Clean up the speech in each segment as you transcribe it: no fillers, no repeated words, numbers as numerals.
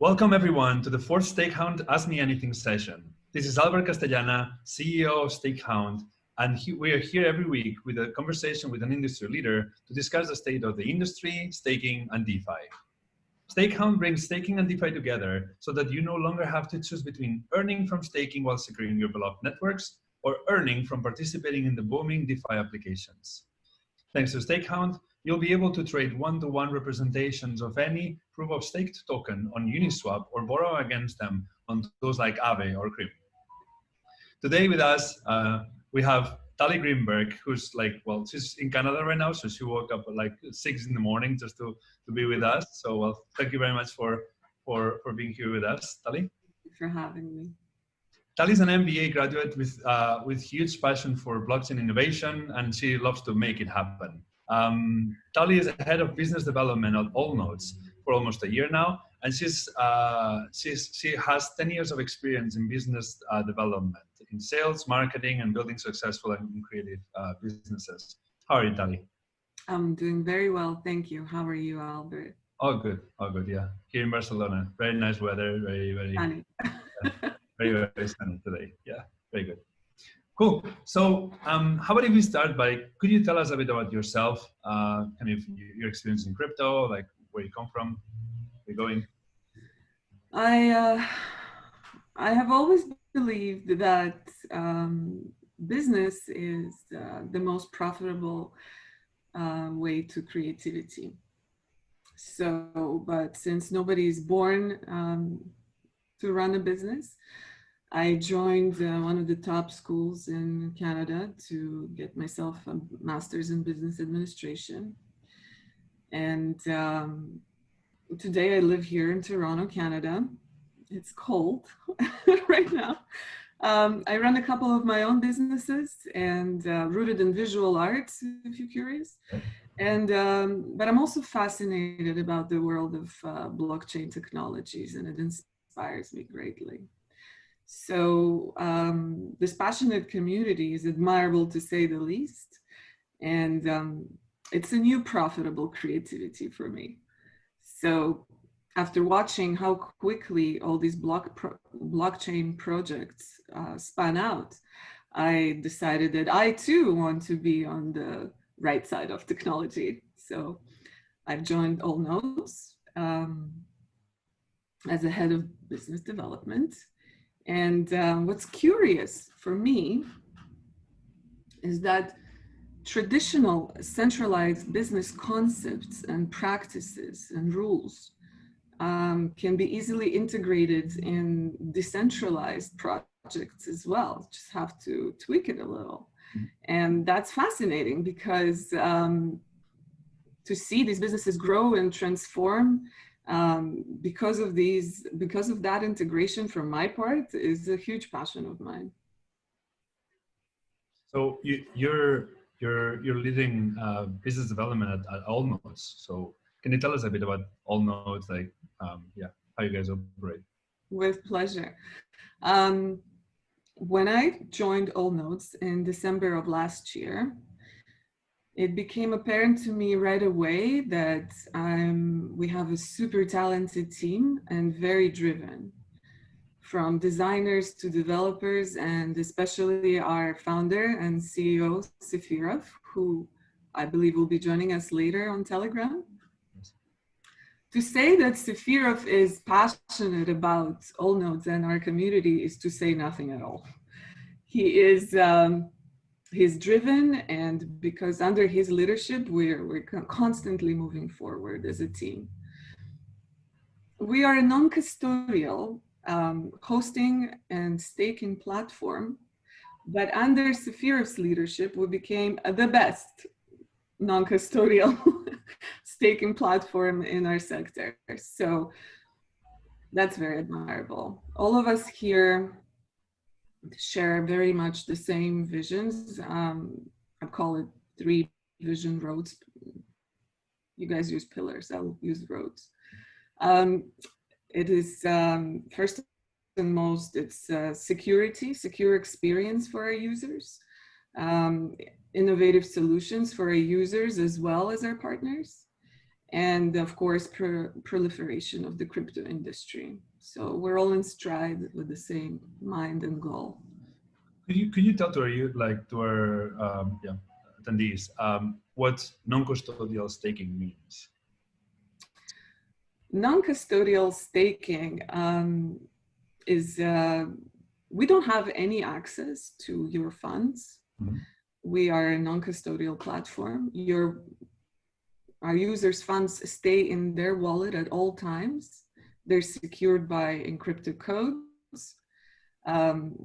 Welcome everyone to the fourth StakeHound Ask Me Anything session. This is Albert Castellana, CEO of StakeHound, and we are here every week with a conversation with an industry leader to discuss the state of the industry, staking, and DeFi. StakeHound brings staking and DeFi together so that you no longer have to choose between earning from staking while securing your beloved networks or earning from participating in the booming DeFi applications. Thanks to StakeHound, you'll be able to trade one-to-one representations of any proof-of-stake token on Uniswap or borrow against them on tools like Aave or Crypto. Today with us, we have Greenberg, who's she's in Canada right now, so she woke up at 6 in the morning just to be with us. So thank you very much for being here with us, Tali. Thank you for having me. Tali's an MBA graduate with huge passion for blockchain innovation, and she loves to make it happen. Tali is head of business development at Allnodes for almost a year now, and she has 10 years of experience in business development, in sales, marketing, and building successful and creative businesses. How are you, Tali? I'm doing very well, thank you. How are you, Albert? All good, yeah. Here in Barcelona, very nice weather, very sunny. Very sunny today. Yeah, very good. Cool. So how about if we start by, could you tell us a bit about yourself, kind of your experience in crypto, like where you come from, where you're going? I have always believed that business is the most profitable way to creativity. So, but since nobody is born to run a business, I joined one of the top schools in Canada to get myself a master's in business administration. And today I live here in Toronto, Canada. It's cold right now. I run a couple of my own businesses and rooted in visual arts, if you're curious. And but I'm also fascinated about the world of blockchain technologies, and it inspires me greatly. So this passionate community is admirable, to say the least, and it's a new profitable creativity for me. So after watching how quickly all these blockchain projects span out, I decided that I too want to be on the right side of technology. So I've joined Allnodes as a head of business development. And what's curious for me is that traditional centralized business concepts and practices and rules can be easily integrated in decentralized projects as well. Just have to tweak it a little. And that's fascinating because to see these businesses grow and transform because of that integration from my part is a huge passion of mine. So you're leading business development at Allnodes. So can you tell us a bit about Allnodes, how you guys operate? With pleasure. When I joined Allnodes in December of last year, it became apparent to me right away that we have a super talented team and very driven, from designers to developers, and especially our founder and CEO, Sephiroth, who I believe will be joining us later on Telegram. To say that Sephiroth is passionate about Allnodes and our community is to say nothing at all. He is he's driven, and because under his leadership, we're constantly moving forward as a team. We are a non-custodial hosting and staking platform, but under Sephiroth's leadership, we became the best non-custodial staking platform in our sector. So that's very admirable. All of us here share very much the same visions. I call it 3 vision roads. You guys use pillars, I'll use roads. It is first and most, it's secure experience for our users, innovative solutions for our users as well as our partners, and of course, proliferation of the crypto industry. So we're all in stride with the same mind and goal. Could you tell to our attendees what non-custodial staking means? Non-custodial staking is we don't have any access to your funds. Mm-hmm. We are a non-custodial platform. Our users' funds stay in their wallet at all times. They're secured by encrypted codes.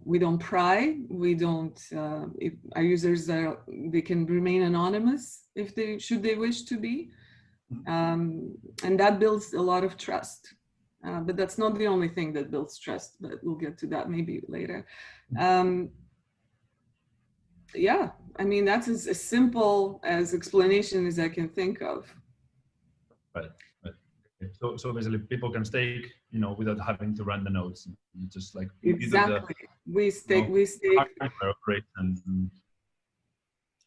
We don't pry. We don't. If our users they can remain anonymous if they wish to be, and that builds a lot of trust. But that's not the only thing that builds trust. But we'll get to that maybe later. Yeah, I mean, that's as simple as explanation as I can think of. Right. Okay. So basically, people can stake, without having to run the nodes. You just like exactly. We stake. Operation.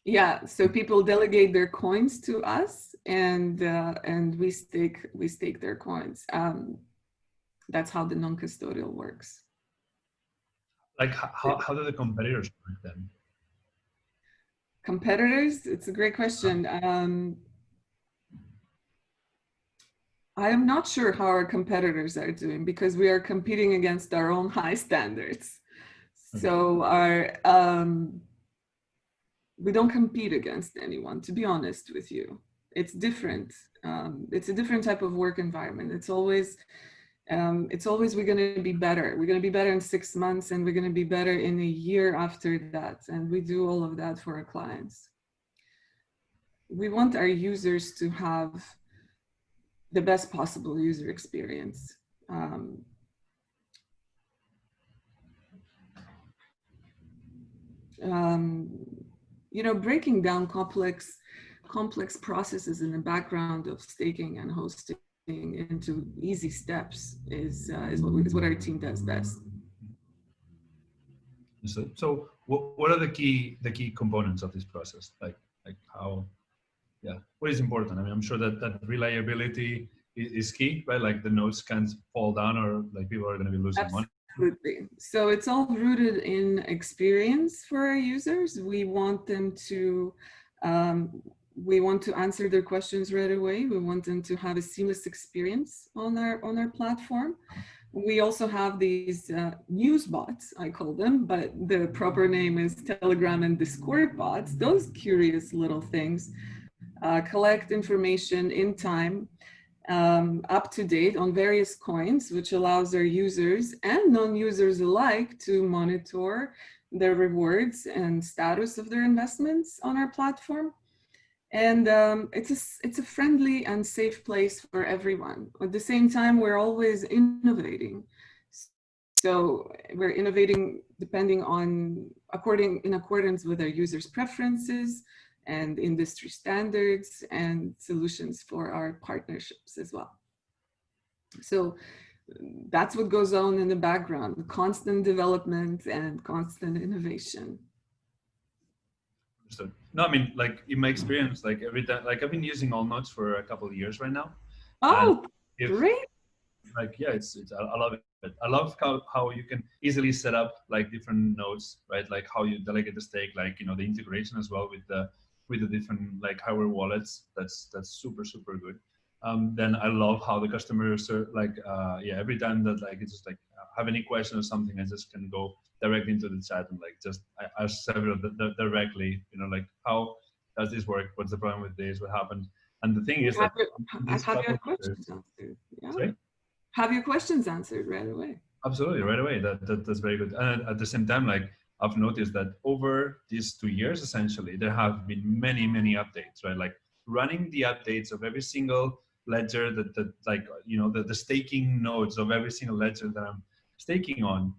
Yeah. So people delegate their coins to us, and we stake their coins. That's how the non-custodial works. Like how do the competitors work then? Competitors? It's a great question. I am not sure how our competitors are doing because we are competing against our own high standards. So we don't compete against anyone, to be honest with you. It's different. It's a different type of work environment. It's always we're going to be better. We're going to be better in 6 months, and we're going to be better in a year after that. And we do all of that for our clients. We want our users to have the best possible user experience. Breaking down complex processes in the background of staking and hosting into easy steps is what our team does best. So what are the key components of this process? Like how, what is important? I mean, I'm sure that reliability is key, right? Like the nodes can't fall down, or like people are going to be losing money. Absolutely. So it's all rooted in experience for our users. We want them to answer their questions right away. We want them to have a seamless experience on our platform. We also have these news bots, I call them, but the proper name is Telegram and Discord bots. Those curious little things collect information in time, up to date on various coins, which allows our users and non-users alike to monitor their rewards and status of their investments on our platform. And it's a friendly and safe place for everyone. At the same time, we're always innovating. So we're innovating depending on in accordance with our users' preferences and industry standards and solutions for our partnerships as well. So that's what goes on in the background, constant development and constant innovation. So, no, I mean, like in my experience, like every time, like I've been using Allnodes for a couple of years right now. Oh, great. Like, yeah, I love it. I love how you can easily set up like different nodes, right? Like how you delegate the stake, like, the integration as well with the different like hardware wallets. That's super, super good. Then I love how the customers are like, every time that like, it's just like have any question or something, I just can go directly into the chat and like just ask Sephiroth directly, like how does this work? What's the problem with this? What happened? And the thing is that have your questions answered. Yeah. Sorry? Have your questions answered right away. Absolutely, right away. That's very good. And at the same time, like I've noticed that over these 2 years, essentially, there have been many, many updates, right? Like running the updates of every single ledger that like, the staking nodes of every single ledger that I'm staking on.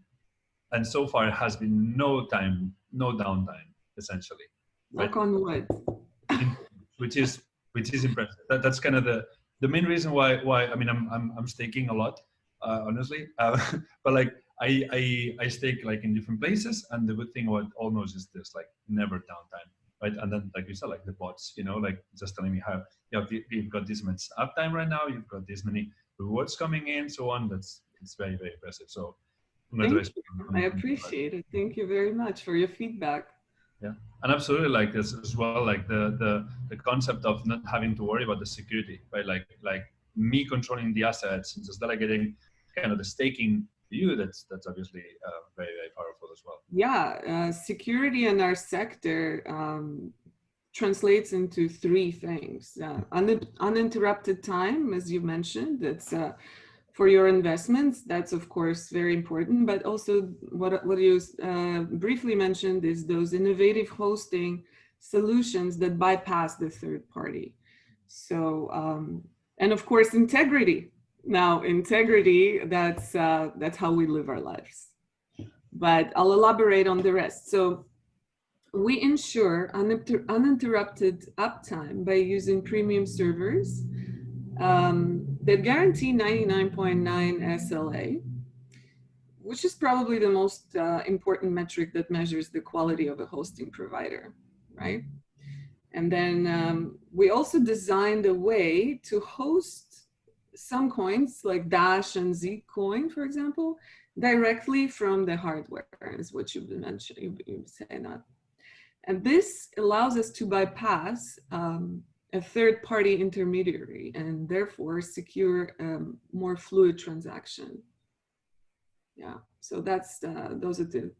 And so far, it has been no downtime, essentially. Knock on wood. Which is impressive. That's kind of the main reason why I mean I'm staking a lot, honestly. But like I stake like in different places, and the good thing about Allnodes is there's like never downtime. right? And then, like you said, like the bots, like just telling me how you've got this much uptime right now, you've got this many rewards coming in, so on. It's very, very impressive. So Thank congratulations. you. I appreciate it. Thank you very much for your feedback. Yeah, and absolutely like this as well, like the concept of not having to worry about the security, right? Like me controlling the assets and just delegating kind of the staking to you. That's obviously very, very powerful as well. Yeah, security in our sector translates into three things. Uninterrupted time, as you mentioned, that's for your investments. That's of course very important, but also what you briefly mentioned is those innovative hosting solutions that bypass the third party. So, and of course, integrity. Now, integrity, that's how we live our lives. But I'll elaborate on the rest. So we ensure uninterrupted uptime by using premium servers that guarantee 99.9 SLA, which is probably the most important metric that measures the quality of a hosting provider, right? And then we also designed a way to host some coins like Dash and Zcoin, for example, directly from the hardware, is what you've been mentioning, you say that. And this allows us to bypass a third-party intermediary and therefore secure more fluid transaction. Yeah, so that's those are the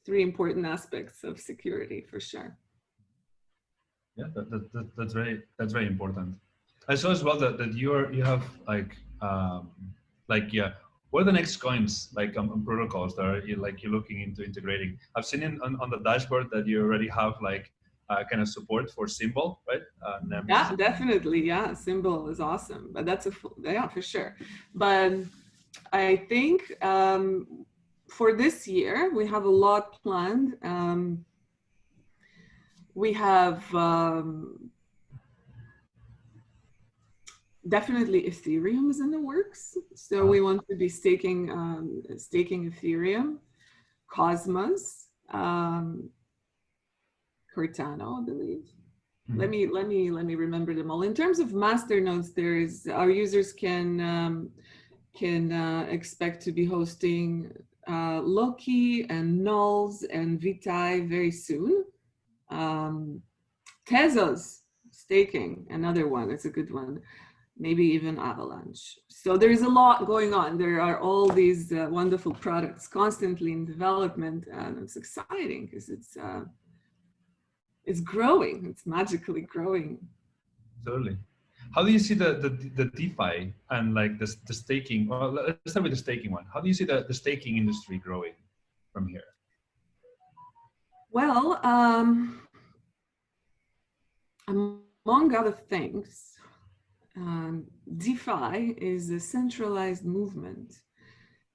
three important aspects of security for sure. Yeah, that's very important. I saw as well that you have yeah, what are the next coins like on protocols that are you're looking into integrating? I've seen on the dashboard that you already have like kind of support for Symbol, right? Yeah, definitely. Yeah, Symbol is awesome, but that's yeah, for sure. But I think for this year we have a lot planned. We have definitely Ethereum is in the works. So we want to be staking Ethereum, Cosmos, Cardano, I believe. Mm-hmm. Let me remember them all. In terms of master nodes, our users can expect to be hosting Loki and Nulls and Vitae very soon. Tezos staking, another one. It's a good one. Maybe even Avalanche. So there's a lot going on. There are all these wonderful products constantly in development, and it's exciting because it's growing. It's magically growing. Totally. How do you see the DeFi and like the staking? Well, let's start with the staking one. How do you see the staking industry growing from here? Well, among other things, DeFi is a centralized movement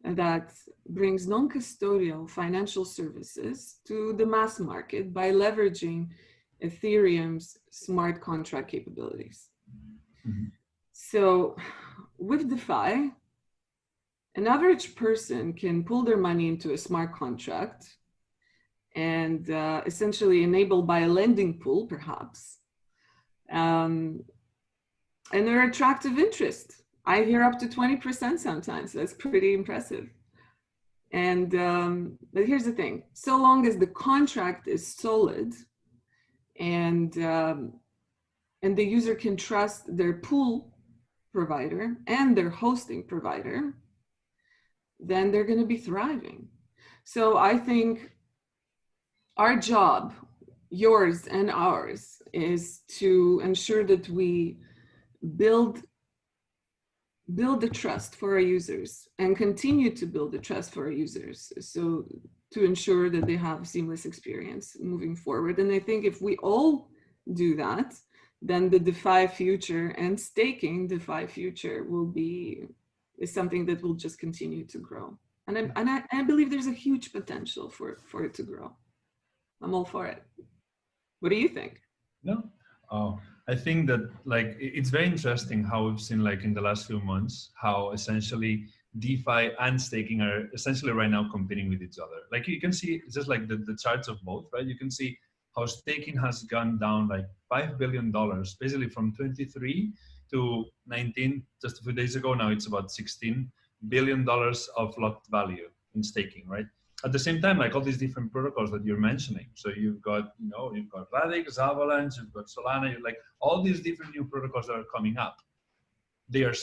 that brings non-custodial financial services to the mass market by leveraging Ethereum's smart contract capabilities. Mm-hmm. So with DeFi, an average person can pull their money into a smart contract and essentially enabled by a lending pool, perhaps. And they're attractive interest. I hear up to 20% sometimes. That's pretty impressive. And but here's the thing: so long as the contract is solid, and the user can trust their pool provider and their hosting provider, then they're going to be thriving. So I think our job, yours and ours, is to ensure that we build the trust for our users and continue to build the trust for our users, so to ensure that they have a seamless experience moving forward. And I think if we all do that, then the DeFi future and staking DeFi future is something that will just continue to grow. And I believe there's a huge potential for it to grow. I'm all for it. What do you think? No. I think that like it's very interesting how we've seen like in the last few months how essentially DeFi and staking are essentially right now competing with each other. Like you can see just like the charts of both, right? You can see how staking has gone down like $5 billion, basically from 23 to 19, just a few days ago. Now it's about $16 billion of locked value in staking, right? At the same time, like all these different protocols that you're mentioning. So you've got, you've got Radix, Avalanche, you've got Solana, like all these different new protocols that are coming up. They're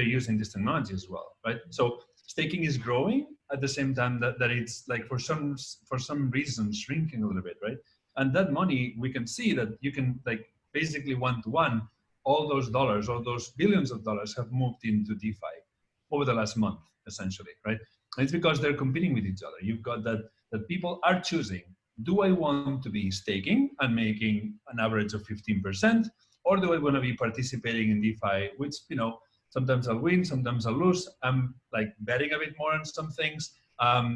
using this technology as well, right? So staking is growing at the same time that it's like for some reason shrinking a little bit, right? And that money, we can see that you can like basically one-to-one, all those dollars, all those billions of dollars have moved into DeFi over the last month, essentially, right? And it's because they're competing with each other. You've got that people are choosing, do I want to be staking and making an average of 15%, or do I want to be participating in DeFi, which, sometimes I'll win, sometimes I'll lose. I'm like betting a bit more on some things.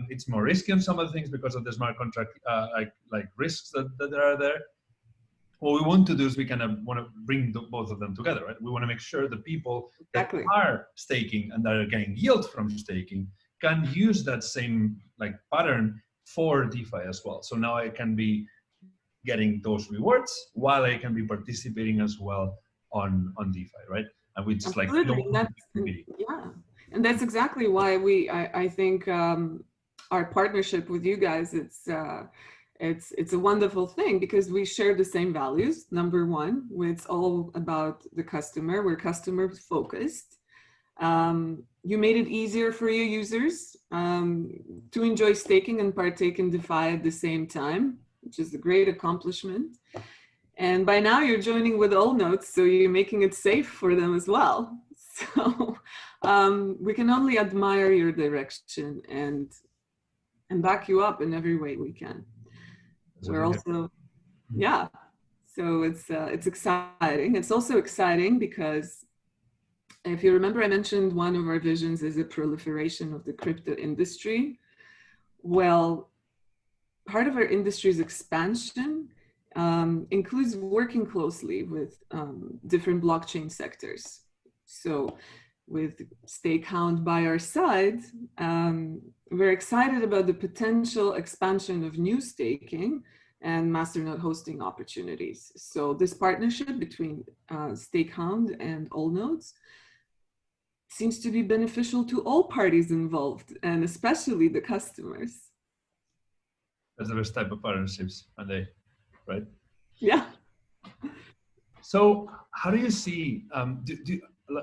It's more risky on some of the things because of the smart contract like risks that are there. What we want to do is we kind of want to bring both of them together, right? We want to make sure the people that are staking and that are getting yield from staking can use that same like pattern for DeFi as well. So now I can be getting those rewards while I can be participating as well on DeFi, right? And we just Absolutely. Yeah, and that's exactly why I think our partnership with you guys, it's a wonderful thing because we share the same values. Number one, it's all about the customer. We're customer focused. You made it easier for your users to enjoy staking and partake in DeFi at the same time, which is a great accomplishment. And by now you're joining with Allnodes, so you're making it safe for them as well. So we can only admire your direction and back you up in every way we can. We're also, yeah. So it's exciting. It's also exciting because if you remember, I mentioned one of our visions is a proliferation of the crypto industry. Well, part of our industry's expansion includes working closely with different blockchain sectors. So with StakeHound by our side, we're excited about the potential expansion of new staking and masternode hosting opportunities. So this partnership between StakeHound and Allnodes seems to be beneficial to all parties involved, and especially the customers. That's the best type of partnerships, are they? Right? Yeah. So how do you see,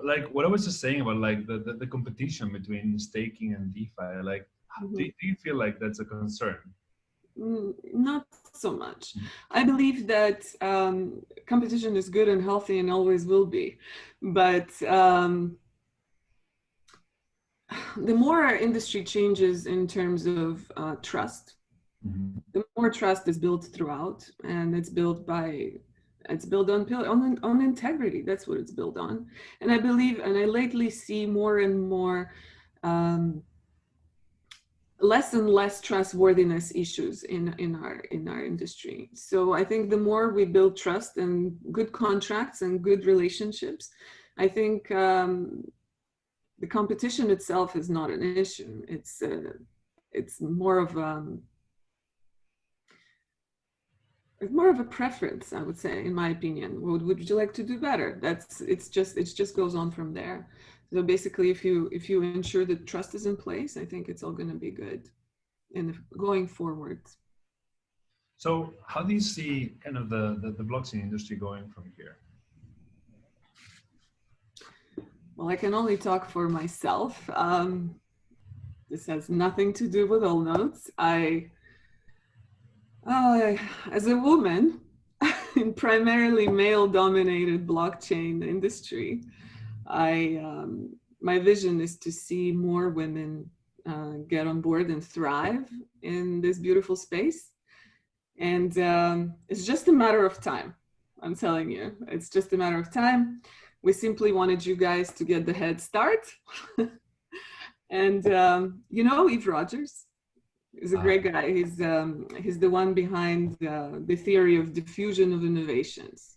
like what I was just saying about like the competition between staking and DeFi, like do you feel like that's a concern? Not so much. I believe that competition is good and healthy and always will be. But the more our industry changes in terms of trust, the more trust is built throughout, and it's built on integrity. That's what it's built on. And I believe, and I lately see more and more less and less trustworthiness issues in our industry. So I think the more we build trust and good contracts and good relationships, I think the competition itself is not an issue. It's more of a preference, I would say, in my opinion. What would you like to do better? It just goes on from there. So basically, if you ensure that trust is in place, I think it's all going to be good and going forward. So how do you see kind of the blockchain industry going from here? Well, I can only talk for myself. This has nothing to do with Allnodes. As a woman in primarily male-dominated blockchain industry, my vision is to see more women get on board and thrive in this beautiful space. And it's just a matter of time. I'm telling you, it's just a matter of time. We simply wanted you guys to get the head start. And Eve Rogers is a great guy. He's the one behind the theory of diffusion of innovations.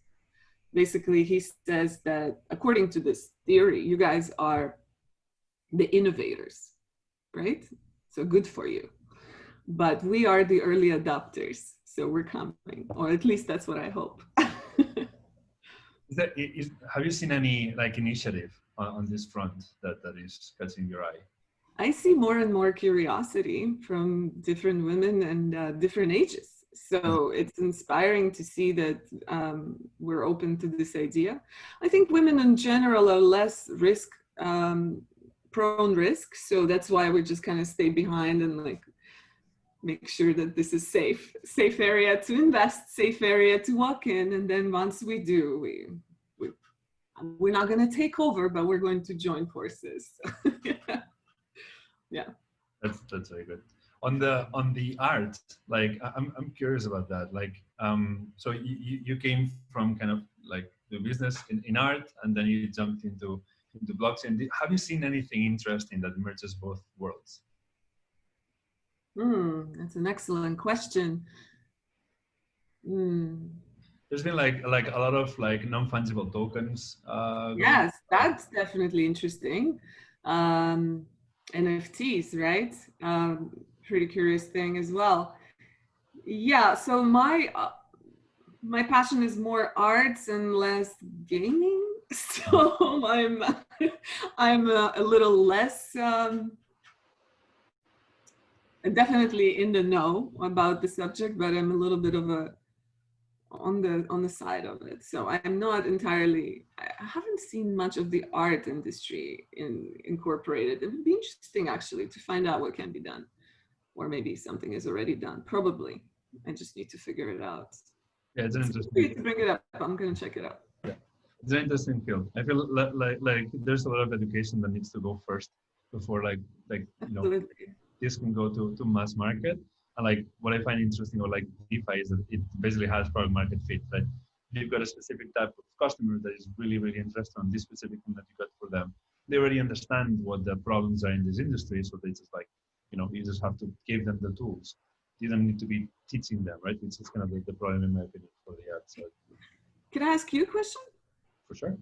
Basically, he says that according to this theory, you guys are the innovators, right? So good for you. But we are the early adopters. So we're coming, or at least that's what I hope. Have you seen any like initiative on this front that is catching your eye? I see more and more curiosity from different women and different ages. So it's inspiring to see that we're open to this idea. I think women in general are less prone risk. So that's why we just kind of stay behind and like make sure that this is safe area to invest, safe area to walk in. And then once we do, we're not going to take over, but we're going to join forces. Yeah. That's very good. On the art, like I'm curious about that. Like, so you came from kind of like the business in art, and then you jumped into blockchain. Have you seen anything interesting that merges both worlds? That's an excellent question. There's been like a lot of like non-fungible tokens. Yes, that's definitely interesting. NFTs, right? Pretty curious thing as well. Yeah, so my passion is more arts and less gaming. So I'm a little less definitely in the know about the subject, but I'm a little bit of a on the side of it. So I'm not entirely, I haven't seen much of the art industry incorporated. It would be interesting actually to find out what can be done, or maybe something is already done. Probably. I just need to figure it out. Yeah, it's an interesting. To bring it up, I'm going to check it out. Yeah, it's an interesting field. I feel like there's a lot of education that needs to go first before like Absolutely. This can go to mass market. And like what I find interesting about like DeFi is that it basically has product market fit. Right? If you've got a specific type of customer that is really interested in this specific thing that you got for them, they already understand what the problems are in this industry, so they just like you just have to give them the tools. You don't need to be teaching them, right? Which is kind of the problem in my opinion for the art side. Can I ask you a question? For sure.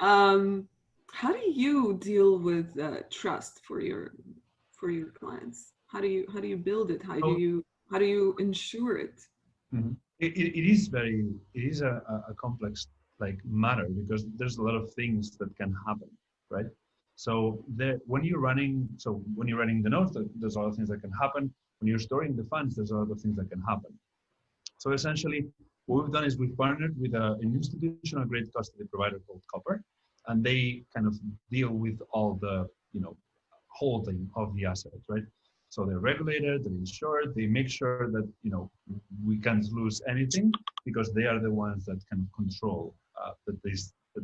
How do you deal with trust for your clients? How do you build it? How do you ensure it? Mm-hmm. It is a complex like matter, because there's a lot of things that can happen, right? So when you're running the nodes, there's a lot of things that can happen. When you're storing the funds, there's a lot of things that can happen. So essentially, what we've done is we've partnered with an institutional grade custody provider called Copper, and they kind of deal with all the holding of the assets, right? So they're regulated, they're insured, they make sure that we can't lose anything, because they are the ones that kind of control that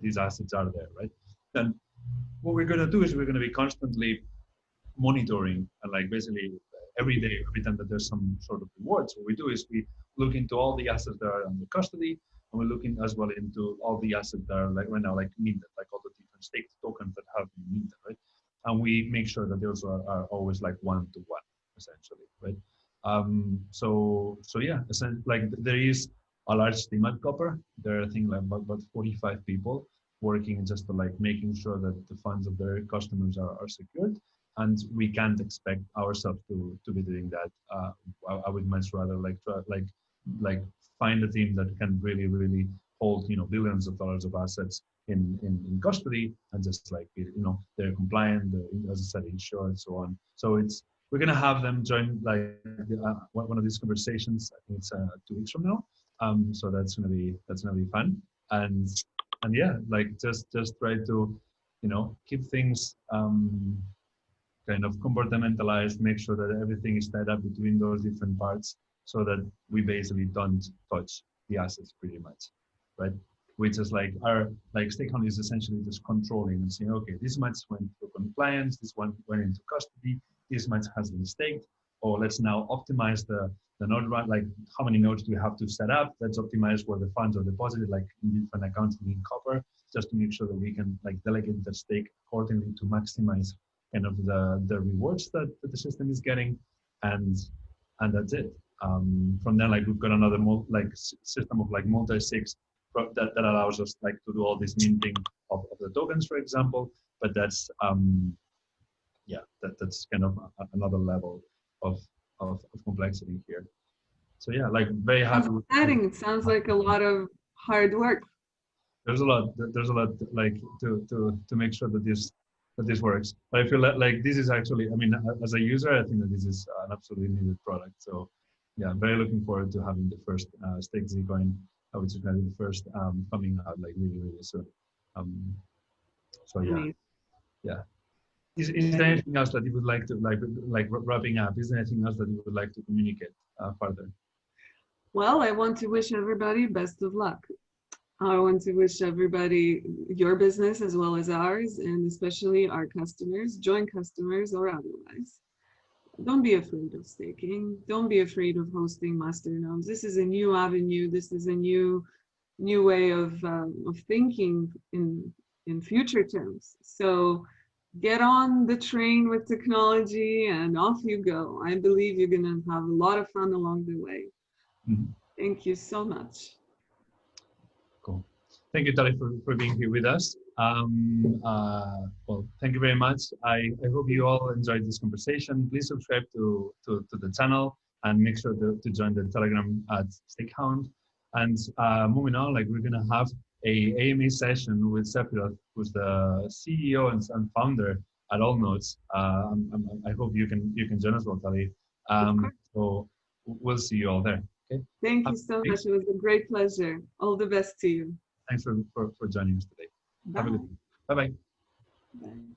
these assets are there, right? Then what we're going to do is we're going to be constantly monitoring, and like basically every day, every time that there's some sort of rewards, what we do is we look into all the assets that are under custody, and we're looking as well into all the assets that are like right now like minted, like all the different staked tokens that have been minted, right? And we make sure that those are always like one-to-one, essentially, right? So yeah, essentially, like there is a large team at Copper. There are I think like about 45 people working just to like making sure that the funds of their customers are secured. And we can't expect ourselves to be doing that. I would much rather like try, like find a team that can really hold billions of dollars of assets in custody, and just like they're compliant, as I said, insured, and so on. So we're gonna have them join like one of these conversations. I think it's 2 weeks from now. So that's gonna be fun, and yeah, like just try to keep things kind of compartmentalized, make sure that everything is tied up between those different parts, so that we basically don't touch the assets pretty much, right? Which is like StakeHound is essentially just controlling and saying, okay, this much went to compliance, this one went into custody, this much has been staked, or let's now optimize the node run, like how many nodes do we have to set up? Let's optimize where the funds are deposited, like in different accounts in Copper, just to make sure that we can like delegate the stake accordingly to maximize kind of the rewards that the system is getting, and that's it. From there, like we've got another system of like multi-sigs that allows us like to do all this minting of the tokens, for example. But that's yeah, that's kind of another level of complexity here. So yeah, like very happy. Sounds exciting. It sounds like a lot of hard work. There's a lot. There's a lot like to make sure that this works. But I feel like this is actually. I mean, as a user, I think that this is an absolutely needed product. So yeah, I'm very looking forward to having the first stake Z coin, which is going to be the first coming out like really soon. So yeah, Amazing. yeah. Is there anything else that you would like to like wrapping up? Is there anything else that you would like to communicate further? Well, I want to wish everybody best of luck. I want to wish everybody, your business as well as ours, and especially our customers, joint customers or otherwise. Don't be afraid of staking. Don't be afraid of hosting masternodes. This is a new avenue. This is a new way of thinking in future terms. So get on the train with technology and off you go. I believe you're going to have a lot of fun along the way. Mm-hmm. Thank you so much. Cool. Thank you, Tali, for being here with us. Well, thank you very much. I hope you all enjoyed this conversation. Please subscribe to the channel and make sure to join the Telegram at StakeHound. And moving on, like we're gonna have a AMA session with Sephiroth, who's the CEO and founder at Allnodes. I hope you can join us, well, Tali. So we'll see you all there. Okay. Thank you so much. It was a great pleasure. All the best to you. Thanks for joining us today. Bye. Have a good day. Bye-bye. Bye.